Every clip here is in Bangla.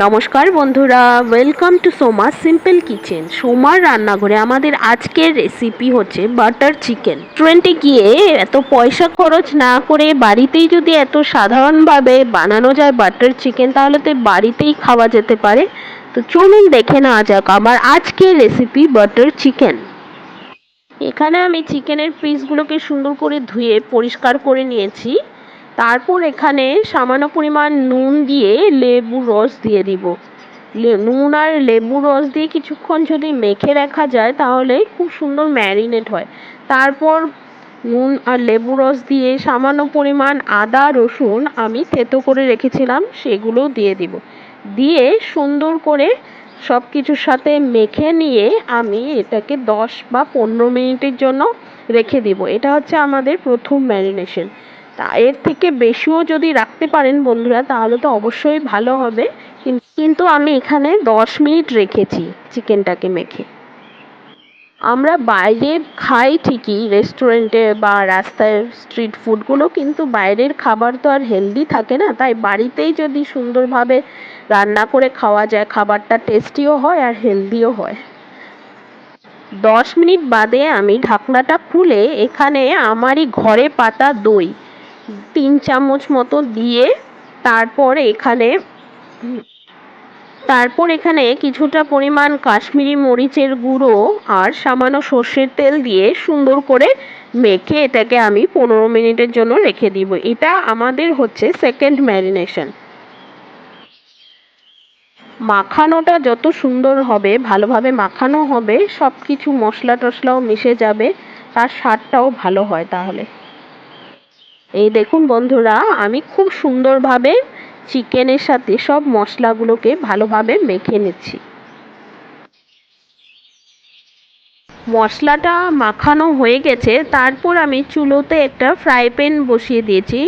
নমস্কার বন্ধুরা, welcome to Soma Simple Kitchen. সোমার রান্নাঘরে আমাদের আজকের রেসিপি হচ্ছে বাটার চিকেন। রেস্টুরেন্টে গিয়ে এত পয়সা খরচ না করে বাড়িতেই যদি এত সাধারণভাবে বানানো যায় বাটার চিকেন, তাহলে তো বাড়িতেই খাওয়া যেতে পারে। তো চলুন দেখে নেওয়া যাক আমার আজকের রেসিপি বাটার চিকেন। এখানে আমি চিকেনের পিসগুলোকে সুন্দর করে ধুয়ে পরিষ্কার করে নিয়েছি। তারপর এখানে সামান্য পরিমাণ নুন দিয়ে লেবুর রস দিয়ে দিব। নুন আর লেবুর রস দিয়ে কিছুক্ষণ যদি মেখে রাখা যায় তাহলে খুব সুন্দর ম্যারিনেট হয়। তারপর নুন আর লেবু রস দিয়ে সামান্য পরিমাণ আদা রসুন আমি থেতো করে রেখেছিলাম সেগুলো দিয়ে দিব। দিয়ে সুন্দর করে সব কিছুর সাথে মেখে নিয়ে আমি এটাকে 10 বা 15 মিনিটের জন্য রেখে দিব। এটা হচ্ছে আমাদের প্রথম ম্যারিনেশন। তা এর থেকে বেশিও যদি রাখতে পারেন বন্ধুরা তাহলে তো অবশ্যই ভালো হবে, কিন্তু আমি এখানে 10 মিনিট রেখেছি চিকেনটাকে মেখে। আমরা বাইরে খাই ঠিকই রেস্টুরেন্টে বা রাস্তায় স্ট্রিট ফুডগুলো, কিন্তু বাইরের খাবার তো আর হেলদি থাকে না। তাই বাড়িতেই যদি সুন্দরভাবে রান্না করে খাওয়া যায় খাবারটা টেস্টিও হয় আর হেলদিও হয়। 10 মিনিট বাদে আমি ঢাকনাটা খুলে এখানে আমারই ঘরে পাতা দই 3 চামচ মতো দিয়ে তারপর এখানে কিছুটা পরিমাণ কাশ্মীরি মরিচের গুঁড়ো আর সামান্য সর্ষের তেল দিয়ে সুন্দর করে মেখে এটাকে আমি 15 মিনিটের জন্য রেখে দিব। এটা আমাদের হচ্ছে সেকেন্ড ম্যারিনেশন। মাখানোটা যত সুন্দর হবে, ভালোভাবে মাখানো হবে, সব কিছু মশলা টশলাও মিশে যাবে, তার স্বাদটাও ভালো হয় তাহলে। এই দেখুন বন্ধুরা, আমি খুব সুন্দরভাবে চিকেনের সাথে সব মশলাগুলোকে ভালোভাবে মেখে নিচ্ছি। মশলাটা মাখানো হয়ে গেছে, তারপর আমি চুলোতে একটা ফ্রাই প্যান বসিয়ে দিয়েছি।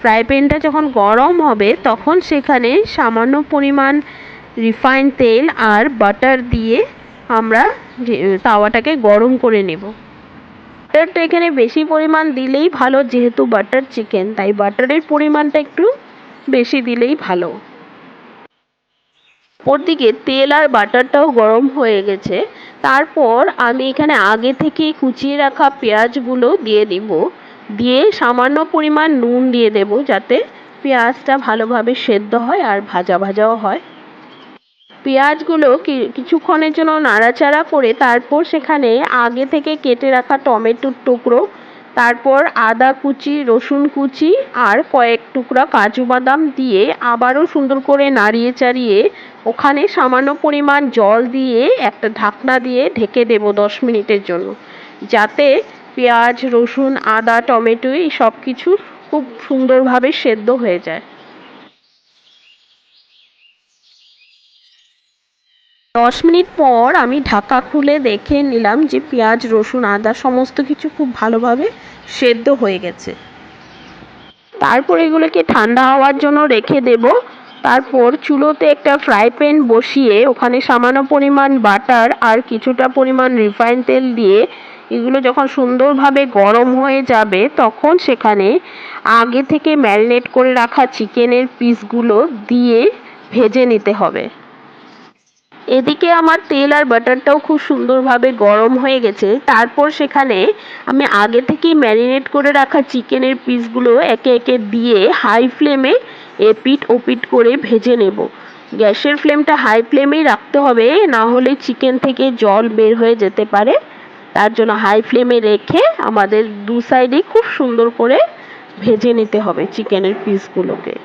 ফ্রাই প্যানটা যখন গরম হবে তখন সেখানে সামান্য পরিমাণ রিফাইন তেল আর বাটার দিয়ে আমরা তাওয়াটাকে গরম করে নেব। বাটারটা এখানে বেশি পরিমাণ দিলেই ভালো, যেহেতু বাটার চিকেন তাই বাটারের পরিমাণটা একটু বেশি দিলেই ভালো। ওরদিকে তেল আর বাটারটাও গরম হয়ে গেছে। তারপর আমি এখানে আগে থেকে কুচিয়ে রাখা পেঁয়াজগুলো দিয়ে দিব। দিয়ে সামান্য পরিমাণ নুন দিয়ে দেব যাতে পেঁয়াজটা ভালোভাবে সেদ্ধ হয় আর ভাজা ভাজাও হয়। পেঁয়াজগুলো কিছুক্ষণের জন্য নাড়াচাড়া করে তারপর সেখানে আগে থেকে কেটে রাখা টমেটোর টুকরো, তারপর আদা কুচি, রসুন কুচি আর কয়েক টুকরা কাজু বাদাম দিয়ে আবারও সুন্দর করে নাড়িয়ে চাড়িয়ে ওখানে সামান্য পরিমাণ জল দিয়ে একটা ঢাকনা দিয়ে ঢেকে দেব 10 মিনিটের জন্য, যাতে পেঁয়াজ, রসুন, আদা, টমেটো এই সব কিছু খুব সুন্দরভাবে সেদ্ধ হয়ে যায়। 10 মিনিট পর আমি ঢাকা খুলে দেখে নিলাম যে পেঁয়াজ, রসুন, আদা সমস্ত কিছু খুব ভালোভাবে সেদ্ধ হয়ে গেছে। তারপর এগুলোকে ঠান্ডা হওয়ার জন্য রেখে দেব। তারপর চুলোতে একটা ফ্রাই প্যান বসিয়ে ওখানে সামান্য পরিমাণ বাটার আর কিছুটা পরিমাণ রিফাইন তেল দিয়ে এগুলো যখন সুন্দরভাবে গরম হয়ে যাবে তখন সেখানে আগে থেকে ম্যারিনেট করে রাখা চিকেনের পিসগুলো দিয়ে ভেজে নিতে হবে। এদিকে আমার তেল আর বাটারটাও খুব সুন্দরভাবে গরম হয়ে গেছে। তারপর সেখানে আমি আগে থেকেই ম্যারিনেট করে রাখা চিকেনের পিসগুলো একে একে দিয়ে হাই ফ্লেমে এপিট ওপিট করে ভেজে নেব। গ্যাসের ফ্লেমটা হাই ফ্লেমেই রাখতে হবে, না হলে চিকেন থেকে জল বের হয়ে যেতে পারে। তার জন্য হাই ফ্লেমে রেখে আমাদের দু সাইডেই খুব সুন্দর করে ভেজে নিতে হবে চিকেনের পিসগুলোকে।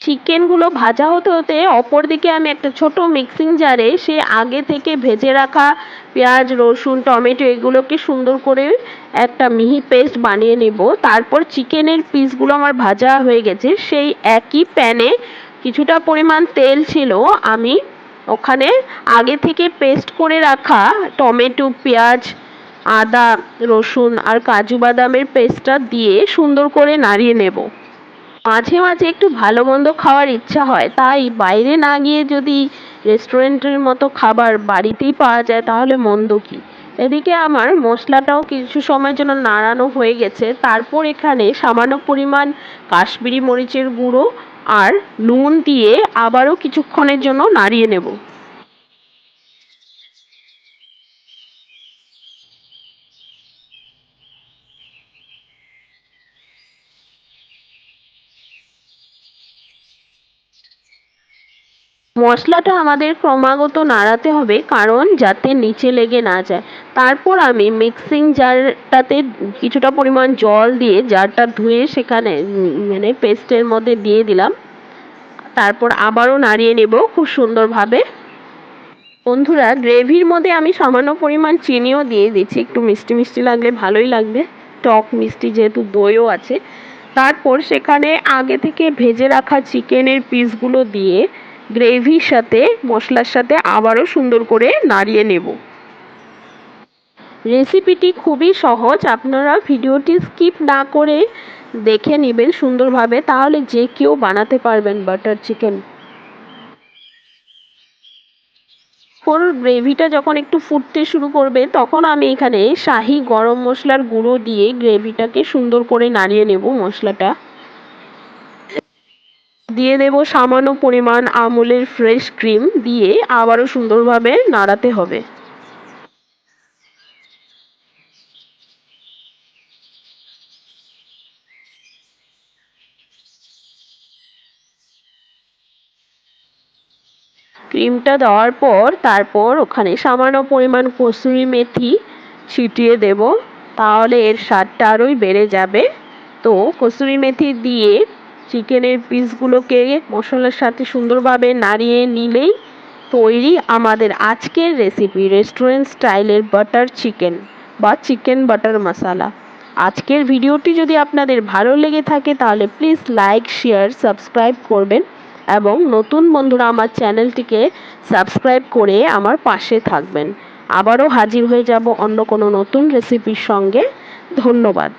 চিকেনগুলো ভাজা হতে হতে অপরদিকে আমি একটা ছোট মিক্সিং জারে সে আগে থেকে ভেজে রাখা পেঁয়াজ, রসুন, টমেটো এগুলোকে সুন্দর করে একটা মিহি পেস্ট বানিয়ে নেব। তারপর চিকেনের পিসগুলো আমার ভাজা হয়ে গেছে, সেই একই প্যানে কিছুটা পরিমাণ তেল ছিল, আমি ওখানে আগে থেকে পেস্ট করে রাখা টমেটো, পেঁয়াজ, আদা, রসুন আর কাজু বাদামের পেস্টটা দিয়ে সুন্দর করে নাড়িয়ে নেব। মাঝে মাঝে একটু ভালো মন্দ খাওয়ার ইচ্ছা হয়, তাই বাইরে না গিয়ে যদি রেস্টুরেন্টের মতো খাবার বাড়িতেই পাওয়া যায় তাহলে মন্দ কি। এদিকে আমার মশলাটাও কিছু সময়ের জন্য নাড়ানো হয়ে গেছে। তারপর এখানে সামান্য পরিমাণ কাশ্মীরি মরিচের গুঁড়ো আর নুন দিয়ে আবারও কিছুক্ষণের জন্য নাড়িয়ে নেব। মশলাটা আমাদের ক্রমাগত নাড়াতে হবে, কারণ যাতে নিচে লেগে না যায়। তারপর আমি মিক্সিং জারটাতে কিছুটা পরিমাণ জল দিয়ে জারটা ধুয়ে সেখানে মানে পেস্টের মধ্যে দিয়ে দিলাম। তারপর আবারও নাড়িয়ে নেব খুব সুন্দরভাবে। বন্ধুরা, গ্রেভির মধ্যে আমি সামান্য পরিমাণ চিনিও দিয়ে দিচ্ছি, একটু মিষ্টি মিষ্টি লাগলে ভালোই লাগবে, টক মিষ্টি যেহেতু দইও আছে। তারপর সেখানে আগে থেকে ভেজে রাখা চিকেনের পিসগুলো দিয়ে গ্রেভির সাথে মশলার সাথে আবারও সুন্দর করে নাড়িয়ে নেব। রেসিপিটি খুবই সহজ, আপনারা ভিডিওটি স্কিপ না করে দেখে নেবেন সুন্দরভাবে, তাহলে যে কেউ বানাতে পারবেন বাটার চিকেন। ওর গ্রেভিটা যখন একটু ফুটতে শুরু করবে তখন আমি এখানে শাহি গরম মশলার গুঁড়ো দিয়ে গ্রেভিটাকে সুন্দর করে নাড়িয়ে নেব। মশলাটা দিয়ে দেব সামান্য পরিমাণ আমুলের ফ্রেশ ক্রিম দিয়ে আবারও সুন্দরভাবে নাড়াতে হবে। ক্রিমটা দেওয়ার পর তারপর ওখানে সামান্য পরিমাণ কসুরি মেথি ছিটিয়ে দেব, তাহলে এর স্বাদটা আরোই বেড়ে যাবে। তো কসুরি মেথি দিয়ে চিকেনের পিসগুলোকে মশলার সাথে সুন্দরভাবে নাড়িয়ে নিলেই তৈরি আমাদের আজকের রেসিপি, রেস্টুরেন্ট স্টাইলের বাটার চিকেন বা চিকেন বাটার মশলা। আজকের ভিডিওটি যদি আপনাদের ভালো লেগে থাকে তাহলে প্লিজ লাইক, শেয়ার, সাবস্ক্রাইব করবেন এবং নতুন বন্ধুরা আমার চ্যানেলটিকে সাবস্ক্রাইব করে আমার পাশে থাকবেন। আবারও হাজির হয়ে যাব অন্য কোনো নতুন রেসিপির সঙ্গে। ধন্যবাদ।